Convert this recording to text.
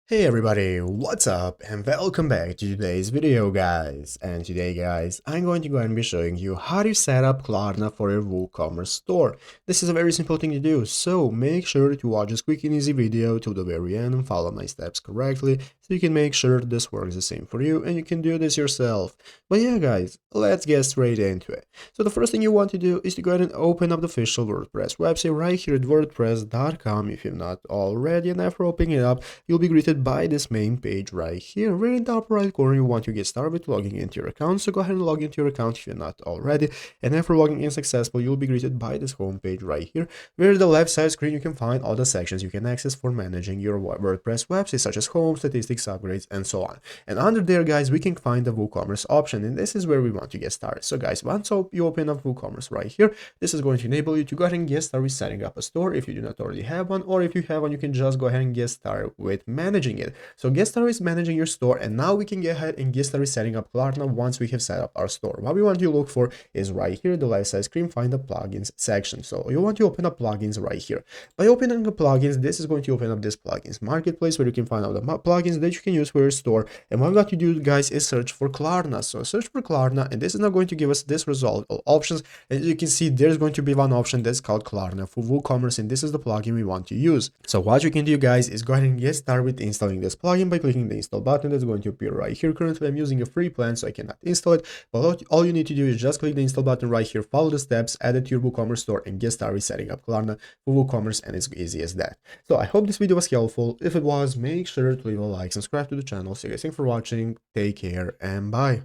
Hey everybody, what's up and welcome back to today's video guys. And today guys, I'm going to go ahead and be showing you how to set up Klarna for your WooCommerce store. This is a very simple thing to do, so make sure to watch this quick and easy video till the very end and follow my steps correctly so you can make sure this works the same for you and you can do this yourself. But yeah guys, let's get straight into it. So the first thing you want to do is to go ahead and open up the official WordPress website right here at wordpress.com if you've not already, and after opening it up, you'll be greeted by this main page right here. Where in the upper right corner you want to get started with logging into your account, so go ahead and log into your account if you're not already, and after logging in successful, you'll be greeted by this home page right here, where the left side screen you can find all the sections you can access for managing your WordPress website, such as home, statistics, upgrades, and so on. And under there guys, we can find the WooCommerce option, and this is where we want to get started. So guys, once you open up WooCommerce right here, this is going to enable you to go ahead and get started with setting up a store if you do not already have one, or if you have one, you can just go ahead and get started with managing it. So get started with managing your store, and now we can get ahead and get started setting up Klarna once we have set up our store. What we want to look for is right here, the left side screen, find the plugins section. So you want to open up plugins right here. By opening the plugins, this is going to open up this plugins marketplace where you can find all the plugins that you can use for your store. And what we got to do guys is search for Klarna. So search for Klarna, and this is now going to give us this result of options. And as you can see, there's going to be one option that's called Klarna for WooCommerce, and this is the plugin we want to use. So what you can do guys is go ahead and get started with installing this plugin by clicking the install button that's going to appear right here. Currently I'm using a free plan, so I cannot install it, but all you need to do is just click the install button right here, follow the steps, add it to your WooCommerce store, and get started setting up Klarna for WooCommerce, and it's easy as that. So I hope this video was helpful. If it was, make sure to leave a like, subscribe to the channel. So guys, thanks for watching, take care, and bye.